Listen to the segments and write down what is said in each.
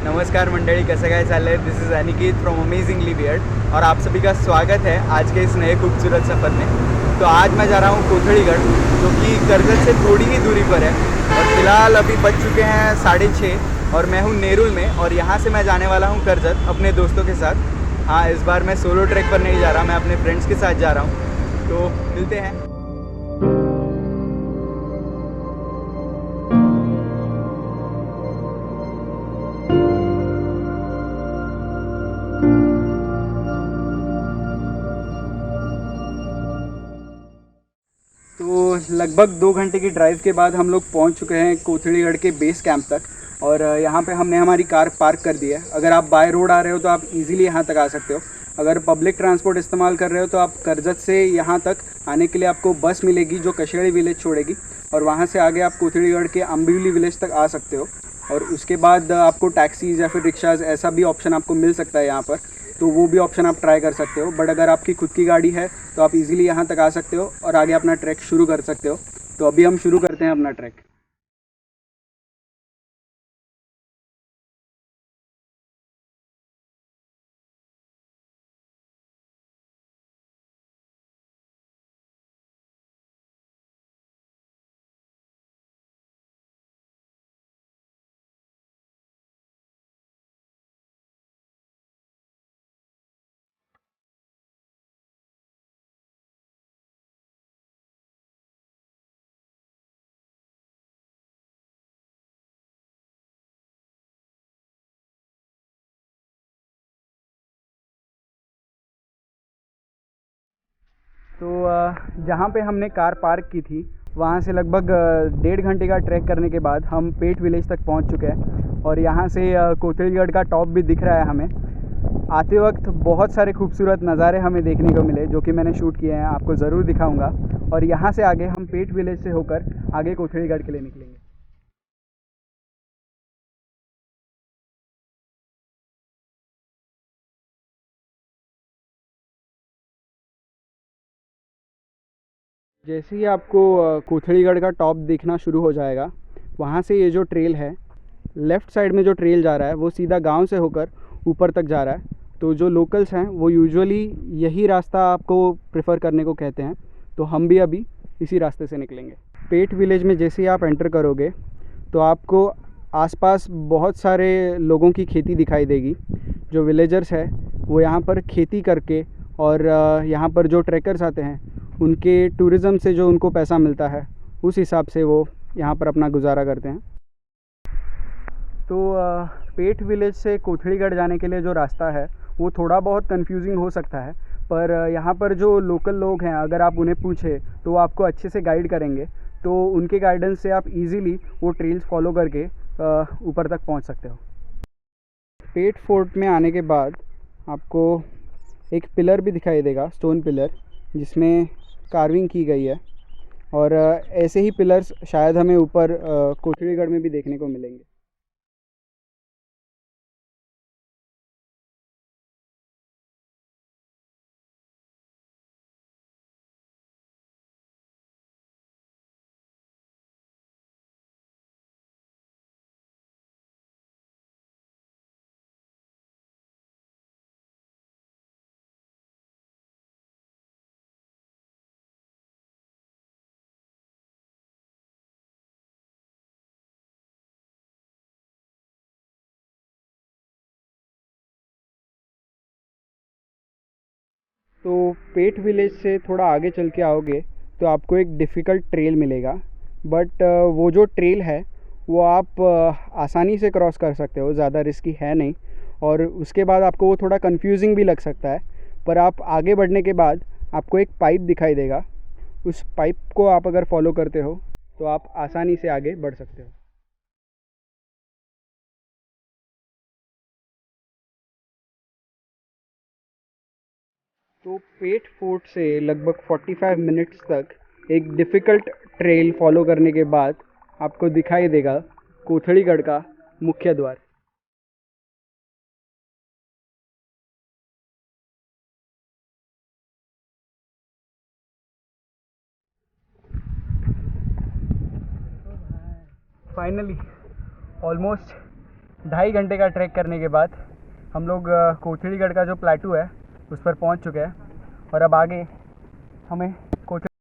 नमस्कार मंडळी, कसं काय चाललं आहे? This is Aniket from amazingly weird और आप सभी का स्वागत है आज के इस नए खूबसूरत सफ़र में। तो आज मैं जा रहा हूँ कोथड़ीगढ़, जो कि करजत से थोड़ी ही दूरी पर है। और फिलहाल अभी बज चुके हैं 6:30 और मैं हूँ नेरुल में, और यहाँ से मैं जाने वाला हूँ करजत अपने दोस्तों के साथ। हाँ, इस बार मैं सोलो ट्रैक पर नहीं जा रहा, मैं अपने फ्रेंड्स के साथ जा रहा हूँ। तो मिलते हैं। तो लगभग 2 घंटे की ड्राइव के बाद हम लोग पहुंच चुके हैं कोथड़ीगढ़ के बेस कैंप तक। और यहाँ पे हमने हमारी कार पार्क कर दी है। अगर आप बाय रोड आ रहे हो तो आप इजीली यहाँ तक आ सकते हो। अगर पब्लिक ट्रांसपोर्ट इस्तेमाल कर रहे हो तो आप करजत से यहाँ तक आने के लिए आपको बस मिलेगी, जो कशेड़ी विलेज छोड़ेगी, और वहाँ से आगे आप कोथड़ीगढ़ के अम्बिवली विलेज तक आ सकते हो। और उसके बाद आपको टैक्सीज़ या फिर रिक्शाज़, ऐसा भी ऑप्शन आपको मिल सकता है यहाँ पर। तो वो भी ऑप्शन आप ट्राई कर सकते हो। बट अगर आपकी खुद की गाड़ी है तो आप इजीली यहाँ तक आ सकते हो और आगे अपना ट्रैक शुरू कर सकते हो। तो अभी हम शुरू करते हैं अपना ट्रैक। तो जहाँ पे हमने कार पार्क की थी, वहाँ से लगभग 1.5 घंटे का ट्रैक करने के बाद हम पेट विलेज तक पहुँच चुके हैं। और यहाँ से कोथड़ीगढ़ का टॉप भी दिख रहा है हमें। आते वक्त बहुत सारे खूबसूरत नज़ारे हमें देखने को मिले, जो कि मैंने शूट किए हैं, आपको ज़रूर दिखाऊंगा। और यहाँ से आगे हम पेट विलेज से होकर आगे कोथड़ीगढ़ के लिए निकलेंगे। जैसे ही आपको कोथड़ीगढ़ का टॉप दिखना शुरू हो जाएगा, वहाँ से ये जो ट्रेल है, लेफ़्ट साइड में जो ट्रेल जा रहा है वो सीधा गांव से होकर ऊपर तक जा रहा है। तो जो लोकल्स हैं वो यूजुअली यही रास्ता आपको प्रेफर करने को कहते हैं। तो हम भी अभी इसी रास्ते से निकलेंगे। पेट विलेज में जैसे ही आप एंटर करोगे तो आपको आसपास बहुत सारे लोगों की खेती दिखाई देगी। जो विलेजर्स है वो यहाँ पर खेती करके, और यहाँ पर जो ट्रैकर्स आते हैं उनके टूरिज़्म से जो उनको पैसा मिलता है, उस हिसाब से वो यहाँ पर अपना गुजारा करते हैं। तो पेट विलेज से कोथड़ीगढ़ जाने के लिए जो रास्ता है वो थोड़ा बहुत कंफ्यूजिंग हो सकता है। पर यहाँ पर जो लोकल लोग हैं, अगर आप उन्हें पूछे तो वो आपको अच्छे से गाइड करेंगे। तो उनके गाइडेंस से आप इजीली वो ट्रेल्स फॉलो करके ऊपर तक पहुँच सकते हो। पेट फोर्ट में आने के बाद आपको एक पिलर भी दिखाई देगा, स्टोन पिलर, जिसमें कार्विंग की गई है। और ऐसे ही पिलर्स शायद हमें ऊपर कोथड़ीगढ़ में भी देखने को मिलेंगे। तो पेट विलेज से थोड़ा आगे चल के आओगे तो आपको एक डिफ़िकल्ट ट्रेल मिलेगा। बट वो जो ट्रेल है वो आप आसानी से क्रॉस कर सकते हो, ज़्यादा रिस्की है नहीं। और उसके बाद आपको वो थोड़ा कंफ्यूजिंग भी लग सकता है। पर आप आगे बढ़ने के बाद आपको एक पाइप दिखाई देगा। उस पाइप को आप अगर फॉलो करते हो तो आप आसानी से आगे बढ़ सकते हो। तो पेट फोर्ट से लगभग 45 मिनट्स तक एक डिफ़िकल्ट ट्रेल फॉलो करने के बाद आपको दिखाई देगा कोथड़ीगढ़ का मुख्य द्वार। फाइनली ऑलमोस्ट 2.5 घंटे का ट्रैक करने के बाद हम लोग कोथलीगढ़ का जो प्लेटू है उस पर पहुंच चुके हैं और अब आगे हमें कोथली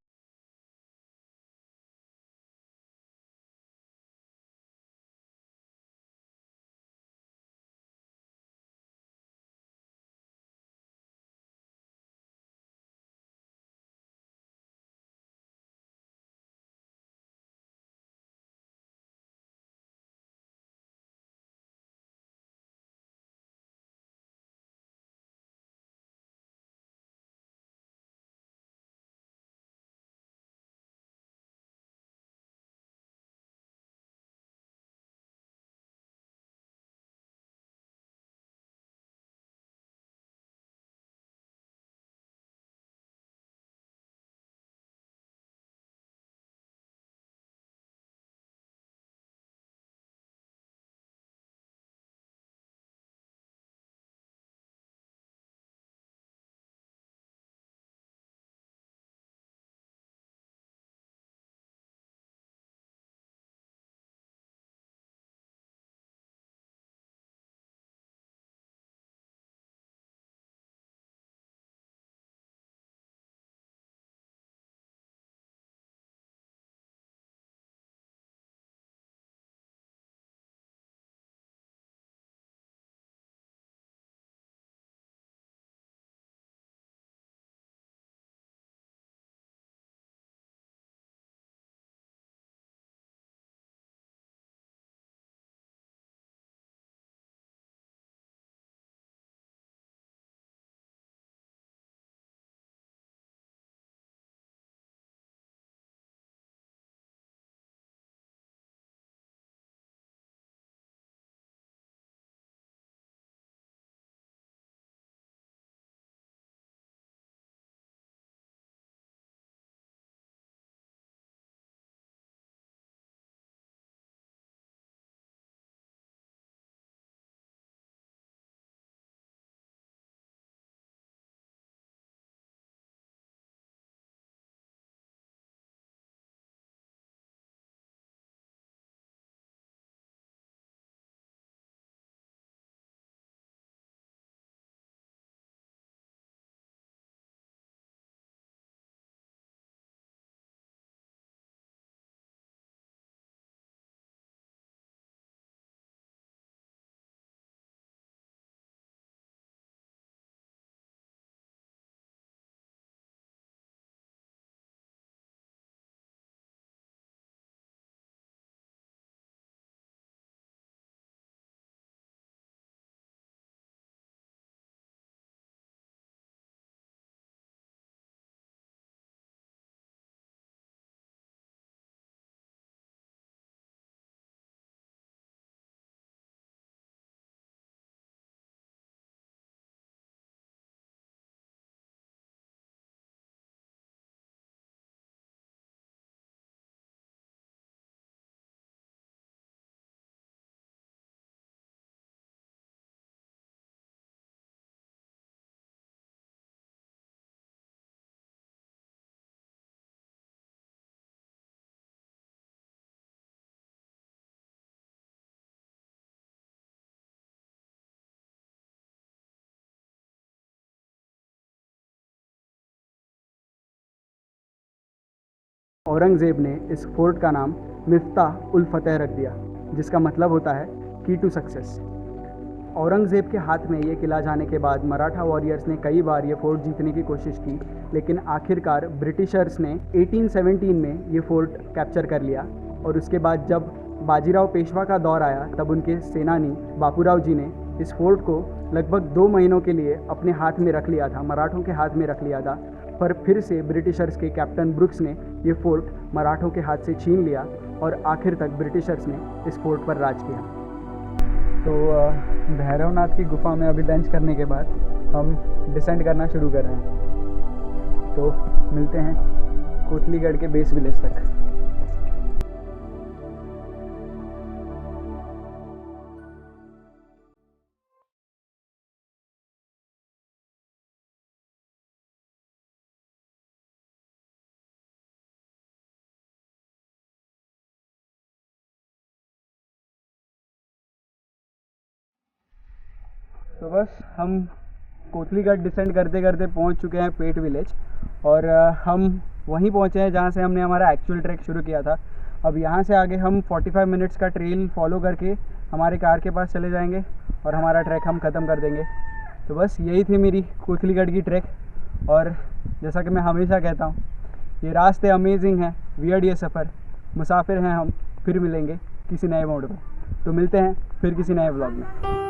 औरंगज़ेब ने इस फोर्ट का नाम मिफ्ताह उल फतेह रख दिया, जिसका मतलब होता है की टू सक्सेस। औरंगज़ेब के हाथ में ये किला जाने के बाद मराठा वॉरियर्स ने कई बार ये फोर्ट जीतने की कोशिश की, लेकिन आखिरकार ब्रिटिशर्स ने 1817 में ये फोर्ट कैप्चर कर लिया। और उसके बाद जब बाजीराव पेशवा का दौर आया, तब उनके सेनानी बापूराव जी ने इस फोर्ट को लगभग 2 महीनों के लिए अपने हाथ में रख लिया था, मराठों के हाथ में रख लिया था। पर फिर से ब्रिटिशर्स के कैप्टन ब्रुक्स ने ये फोर्ट मराठों के हाथ से छीन लिया और आखिर तक ब्रिटिशर्स ने इस फोर्ट पर राज किया। तो भैरवनाथ की गुफा में अभी लंच करने के बाद हम डिसेंड करना शुरू कर रहे हैं। तो मिलते हैं कोथलीगढ़ के बेस विलेज तक। तो बस हम कोथलीगढ़ डिसेंड करते करते पहुंच चुके हैं पेट विलेज, और हम वहीं पहुंचे हैं जहां से हमने हमारा एक्चुअल ट्रैक शुरू किया था। अब यहां से आगे हम 45 मिनट्स का ट्रेल फॉलो करके हमारे कार के पास चले जाएंगे और हमारा ट्रैक हम ख़त्म कर देंगे। तो बस यही थी मेरी कोथलीगढ़ की ट्रैक। और जैसा कि मैं हमेशा कहता हूँ, ये रास्ते अमेजिंग हैं, वियर्ड ये सफ़र, मुसाफिर हैं हम, फिर मिलेंगे किसी नए मोड़ पर। तो मिलते हैं फिर किसी नए व्लॉग में।